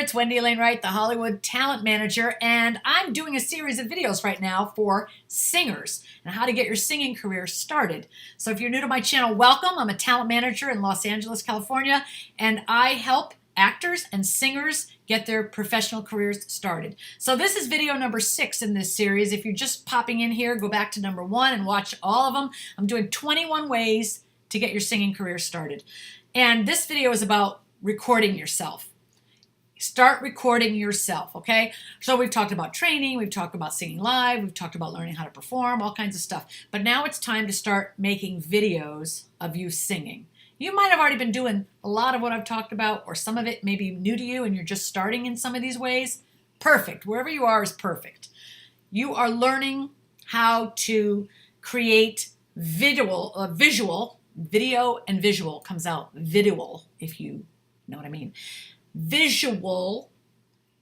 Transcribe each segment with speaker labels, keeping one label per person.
Speaker 1: it's Wendy Alane Wright, the Hollywood talent manager, and I'm doing a series of videos right now for singers and how to get your singing career started. So if you're new to my channel, welcome. I'm a talent manager in Los Angeles, California, and I help actors and singers get their professional careers started. So this is video number 6 in this series. If you're just popping in here, go back to number 1 and watch all of them. I'm doing 21 ways to get your singing career started. And this video is about recording yourself. Start recording yourself, okay? So we've talked about training, we've talked about singing live, we've talked about learning how to perform, all kinds of stuff. But now it's time to start making videos of you singing. You might have already been doing a lot of what I've talked about, or some of it may be new to you and you're just starting in some of these ways. Perfect. Wherever you are is perfect. You are learning how to create video and visual comes out visual, if you know what I mean. Visual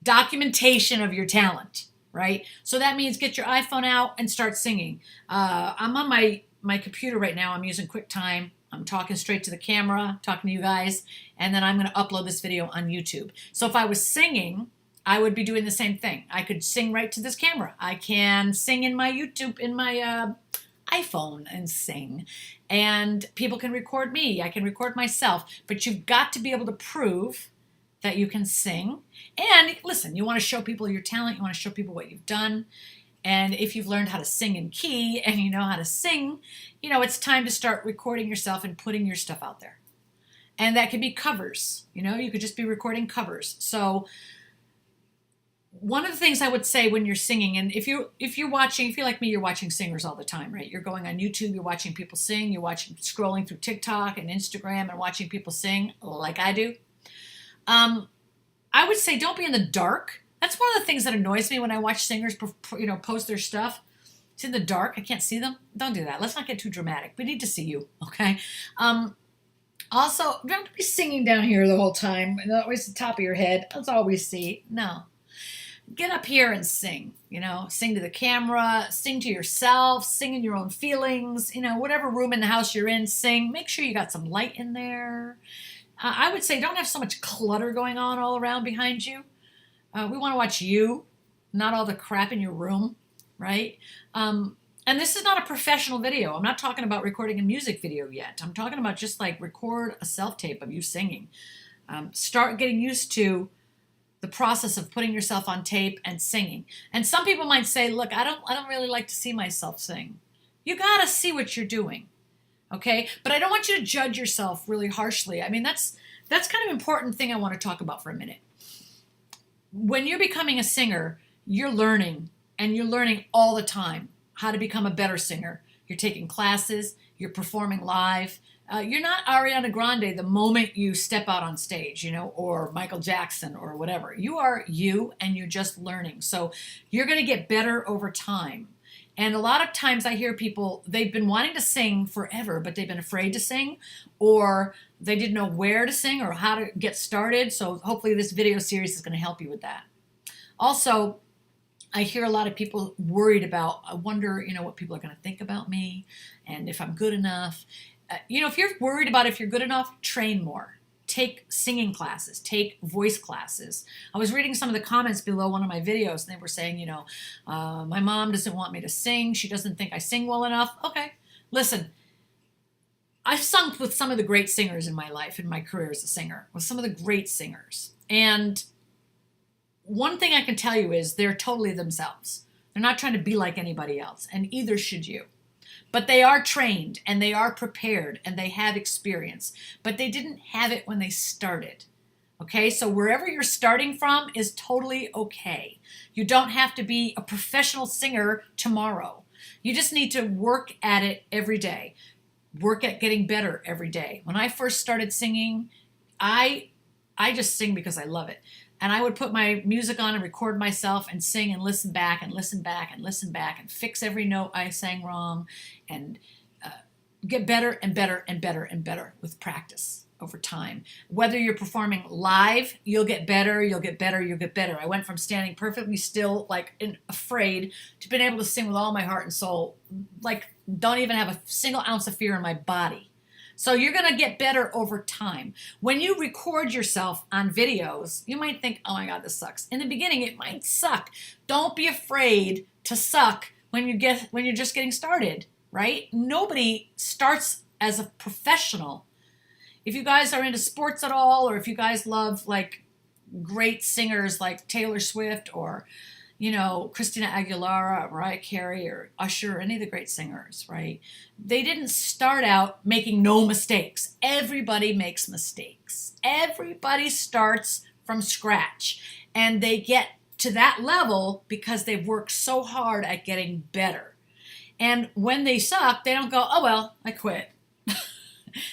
Speaker 1: documentation of your talent, right? So that means get your iPhone out and start singing. I'm on my computer right now. I'm using QuickTime. I'm talking straight to the camera, talking to you guys, and then I'm going to upload this video on YouTube. So if I was singing, I would be doing the same thing. I could sing right to this camera. I can sing in my YouTube, in my iPhone and sing. And people can record me. I can record myself. But you've got to be able to prove that you can sing. And listen, you want to show people your talent. You want to show people what you've done. And if you've learned how to sing in key and you know how to sing, you know, it's time to start recording yourself and putting your stuff out there. And that could be covers. You know, you could just be recording covers. So one of the things I would say when you're singing, and if you're watching, if you're like me, you're watching singers all the time, right? You're going on YouTube, you're watching people sing, you're scrolling through TikTok and Instagram and watching people sing like I do. I would say don't be in the dark. That's one of the things that annoys me when I watch singers, post their stuff. It's in the dark. I can't see them. Don't do that. Let's not get too dramatic. We need to see you, okay? Also, don't be singing down here the whole time and always the top of your head. That's all we see. No. Get up here and sing, sing to the camera, sing to yourself, sing in your own feelings, whatever room in the house you're in, sing. Make sure you got some light in there. I would say don't have so much clutter going on all around behind you. We want to watch you, not all the crap in your room, right? And this is not a professional video. I'm not talking about recording a music video yet. I'm talking about just like record a self-tape of you singing. Start getting used to the process of putting yourself on tape and singing. And some people might say, look, I don't really like to see myself sing. You got to see what you're doing. Okay, but I don't want you to judge yourself really harshly. I mean, that's kind of an important thing I want to talk about for a minute. When you're becoming a singer, you're learning, and you're learning all the time how to become a better singer. You're taking classes, you're performing live. You're not Ariana Grande the moment you step out on stage, or Michael Jackson or whatever. You are you, and you're just learning. So you're going to get better over time. And a lot of times I hear people, they've been wanting to sing forever, but they've been afraid to sing, or they didn't know where to sing or how to get started. So hopefully this video series is going to help you with that. Also, I hear a lot of people worried about, I wonder, what people are going to think about me and if I'm good enough. If you're worried about if you're good enough, train more. Take singing classes, take voice classes. I was reading some of the comments below one of my videos, and they were saying, my mom doesn't want me to sing. She doesn't think I sing well enough. Okay, listen, I've sung with some of the great singers in my life, in my career as a singer, with some of the great singers. And one thing I can tell you is they're totally themselves. They're not trying to be like anybody else, and either should you. But they are trained, and they are prepared, and they have experience. But they didn't have it when they started. Okay, so wherever you're starting from is totally okay. You don't have to be a professional singer tomorrow. You just need to work at it every day. Work at getting better every day. When I first started singing, I just sing because I love it. And I would put my music on and record myself and sing and listen back and listen back and listen back and fix every note I sang wrong and get better and better and better and better with practice over time. Whether you're performing live, you'll get better, you'll get better, you'll get better. I went from standing perfectly still, afraid, to being able to sing with all my heart and soul, don't even have a single ounce of fear in my body. So you're going to get better over time. When you record yourself on videos, you might think, oh my God, this sucks. In the beginning, it might suck. Don't be afraid to suck when you're just getting started, right? Nobody starts as a professional. If you guys are into sports at all, or if you guys love like great singers like Taylor Swift or, you know, Christina Aguilera, or Mariah Carey, or Usher, or any of the great singers, right? They didn't start out making no mistakes. Everybody makes mistakes. Everybody starts from scratch, and they get to that level because they've worked so hard at getting better. And when they suck, they don't go, oh, well, I quit.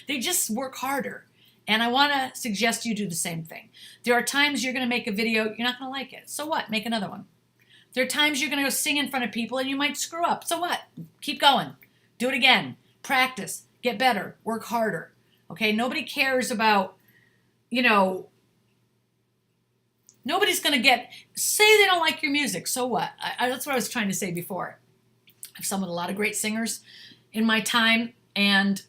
Speaker 1: They just work harder. And I want to suggest you do the same thing. There are times you're going to make a video, you're not going to like it. So what? Make another one. There are times you're going to go sing in front of people and you might screw up. So what? Keep going. Do it again. Practice. Get better. Work harder. Okay? Nobody cares about, you know, nobody's going to say they don't like your music. So what? That's what I was trying to say before. I've sung with a lot of great singers in my time, and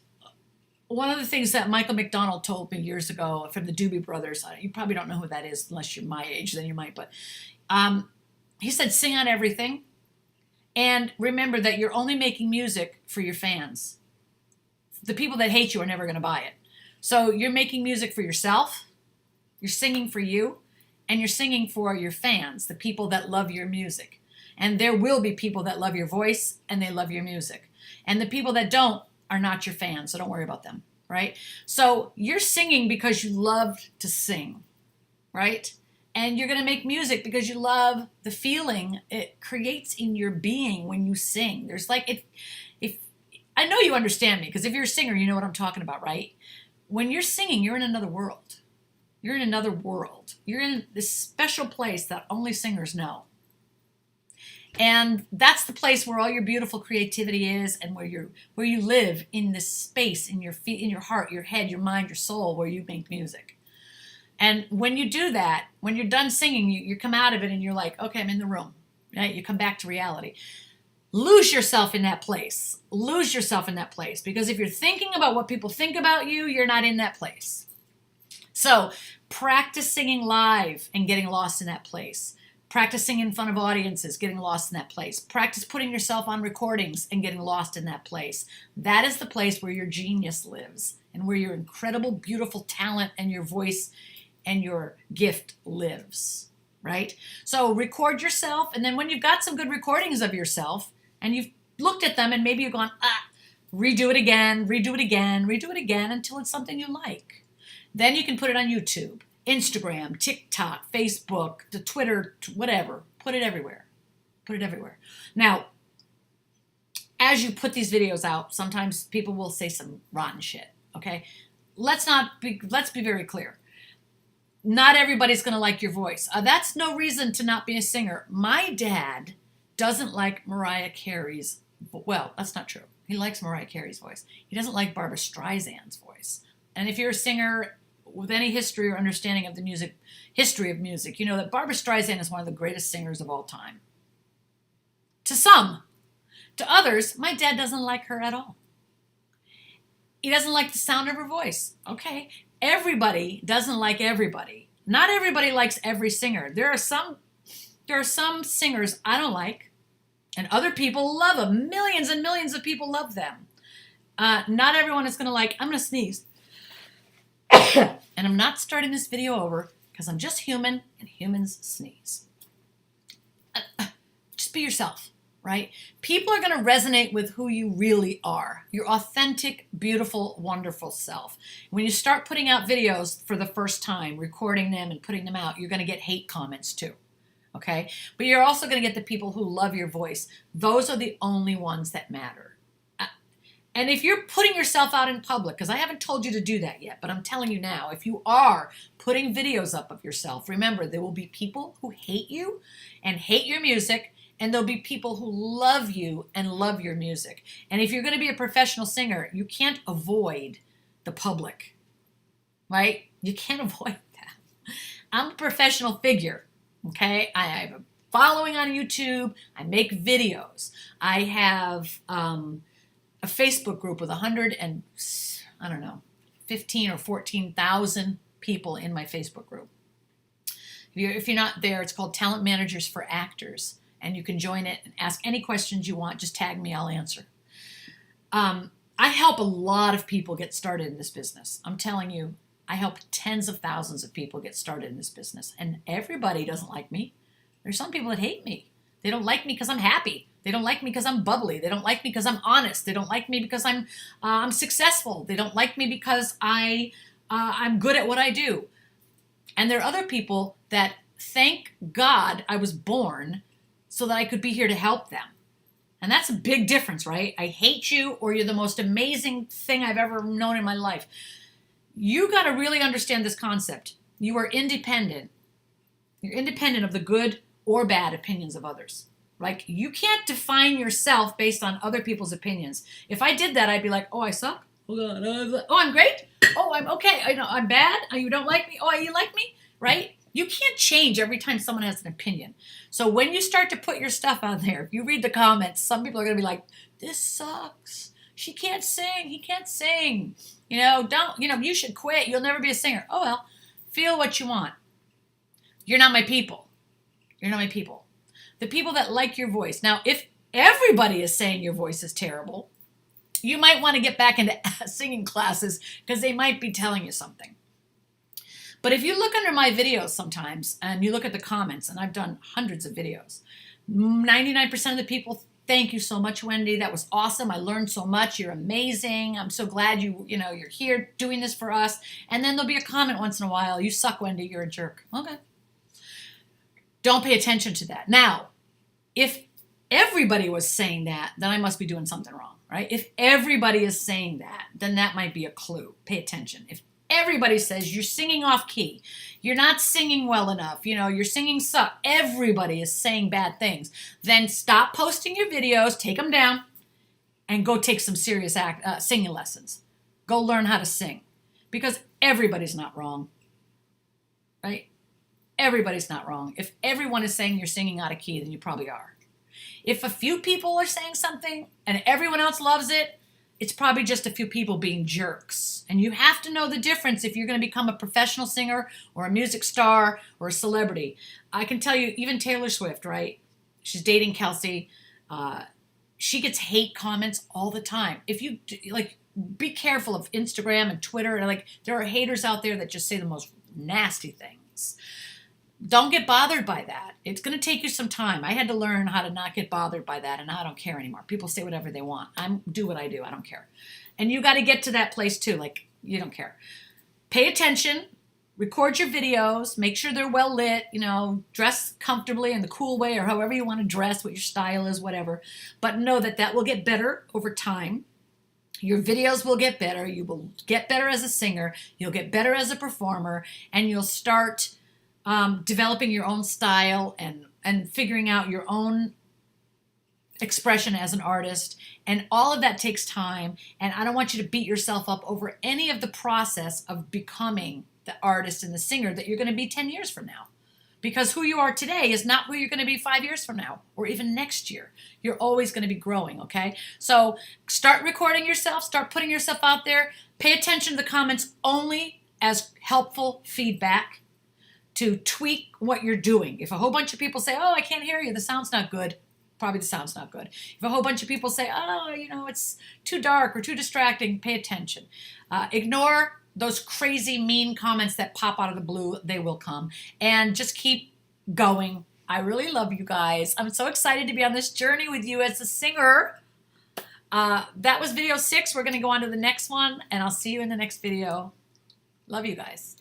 Speaker 1: one of the things that Michael McDonald told me years ago from the Doobie Brothers, you probably don't know who that is unless you're my age, then you might, but he said, sing on everything, and remember that you're only making music for your fans. The people that hate you are never going to buy it. So you're making music for yourself, you're singing for you, and you're singing for your fans, the people that love your music. And there will be people that love your voice and they love your music. And the people that don't are not your fans, so don't worry about them, right? So you're singing because you love to sing, right? And you're going to make music because you love the feeling it creates in your being when you sing. There's like, if I know you understand me, because if you're a singer, you know what I'm talking about, right? When you're singing, you're in another world. You're in another world. You're in this special place that only singers know. And that's the place where all your beautiful creativity is, and where you live in this space in your feet, in your heart, your head, your mind, your soul, where you make music. And when you do that, when you're done singing, you come out of it and you're like, okay, I'm in the room. Right? You come back to reality. Lose yourself in that place. Lose yourself in that place. Because if you're thinking about what people think about you, you're not in that place. So practice singing live and getting lost in that place. Practicing in front of audiences, getting lost in that place. Practice putting yourself on recordings and getting lost in that place. That is the place where your genius lives, and where your incredible, beautiful talent and your voice and your gift lives, right? So record yourself, and then when you've got some good recordings of yourself and you've looked at them and maybe you've gone, redo it again, redo it again, redo it again until it's something you like. Then you can put it on YouTube, Instagram, TikTok, Facebook, to Twitter, whatever. Put it everywhere. Put it everywhere. Now, as you put these videos out, sometimes people will say some rotten shit, okay? Let's be very clear. Not everybody's going to like your voice. That's no reason to not be a singer. My dad doesn't like Mariah Carey's, well, that's not true. He likes Mariah Carey's voice. He doesn't like Barbra Streisand's voice. And if you're a singer with any history or understanding of the history of music, you know that Barbra Streisand is one of the greatest singers of all time. To some. To others, my dad doesn't like her at all. He doesn't like the sound of her voice. Okay. Everybody doesn't like everybody. Not everybody likes every singer. There are some singers I don't like, and other people love them. Millions and millions of people love them. Not everyone is going to like, I'm going to sneeze. And I'm not starting this video over because I'm just human and humans sneeze. Just be yourself, right? People are going to resonate with who you really are, your authentic, beautiful, wonderful self. When you start putting out videos for the first time, recording them and putting them out, you're going to get hate comments too, okay? But you're also going to get the people who love your voice. Those are the only ones that matter. And if you're putting yourself out in public, because I haven't told you to do that yet, but I'm telling you now, if you are putting videos up of yourself, remember, there will be people who hate you and hate your music, and there'll be people who love you and love your music. And if you're going to be a professional singer, you can't avoid the public, right? You can't avoid that. I'm a professional figure, okay? I have a following on YouTube. I make videos. I have a Facebook group with I don't know, 15 or 14,000 people in my Facebook group. If you're not there, it's called Talent Managers for Actors, and you can join it and ask any questions you want. Just tag me, I'll answer. I help a lot of people get started in this business. I'm telling you, I help tens of thousands of people get started in this business, and everybody doesn't like me. There's some people that hate me. They don't like me because I'm happy. They don't like me because I'm bubbly. They don't like me because I'm honest. They don't like me because I'm successful. They don't like me because I'm good at what I do. And there are other people that thank God I was born so that I could be here to help them. And that's a big difference, right? I hate you, or you're the most amazing thing I've ever known in my life. You got to really understand this concept. You are independent. You're independent of the good or bad opinions of others. Like, you can't define yourself based on other people's opinions. If I did that, I'd be like, oh, I suck. Oh, I'm great. Oh, I'm okay. I know I'm bad. Oh, you don't like me. Oh, you like me, right? You can't change every time someone has an opinion. So when you start to put your stuff out there, if you read the comments, some people are going to be like, this sucks. She can't sing. He can't sing. You should quit. You'll never be a singer. Oh, well, feel what you want. You're not my people. You're not my people. The people that like your voice. Now, if everybody is saying your voice is terrible, you might want to get back into singing classes because they might be telling you something. But if you look under my videos sometimes and you look at the comments, and I've done hundreds of videos, 99% of the people, thank you so much, Wendy. That was awesome. I learned so much. You're amazing. I'm so glad you're here doing this for us. And then there'll be a comment once in a while. You suck, Wendy. You're a jerk. Okay. Don't pay attention to that. Now, if everybody was saying that, then I must be doing something wrong, right? If everybody is saying that, then that might be a clue. Pay attention. If everybody says you're singing off key, you're not singing well enough, your singing sucks, everybody is saying bad things, then stop posting your videos, take them down, and go take some serious singing lessons. Go learn how to sing, because everybody's not wrong, right? Everybody's not wrong. If everyone is saying you're singing out of key, then you probably are. If a few people are saying something and everyone else loves it, it's probably just a few people being jerks. And you have to know the difference if you're going to become a professional singer or a music star or a celebrity. I can tell you, even Taylor Swift, right? She's dating Kelsey. She gets hate comments all the time. If you, be careful of Instagram and Twitter. And there are haters out there that just say the most nasty things. Don't get bothered by that. It's going to take you some time. I had to learn how to not get bothered by that, and now I don't care anymore. People say whatever they want. I do what I do. I don't care. And you got to get to that place too. You don't care. Pay attention. Record your videos. Make sure they're well lit. Dress comfortably in the cool way, or however you want to dress, what your style is, whatever. But know that will get better over time. Your videos will get better. You will get better as a singer. You'll get better as a performer, and you'll start developing your own style and figuring out your own expression as an artist. And all of that takes time. And I don't want you to beat yourself up over any of the process of becoming the artist and the singer that you're going to be 10 years from now. Because who you are today is not who you're going to be 5 years from now or even next year. You're always going to be growing, okay? So start recording yourself. Start putting yourself out there. Pay attention to the comments only as helpful feedback to tweak what you're doing. If a whole bunch of people say, oh, I can't hear you, the sound's not good, probably the sound's not good. If a whole bunch of people say, oh, it's too dark or too distracting, pay attention. Ignore those crazy mean comments that pop out of the blue. They will come. And just keep going. I really love you guys. I'm so excited to be on this journey with you as a singer. That was video 6. We're going to go on to the next one, and I'll see you in the next video. Love you guys.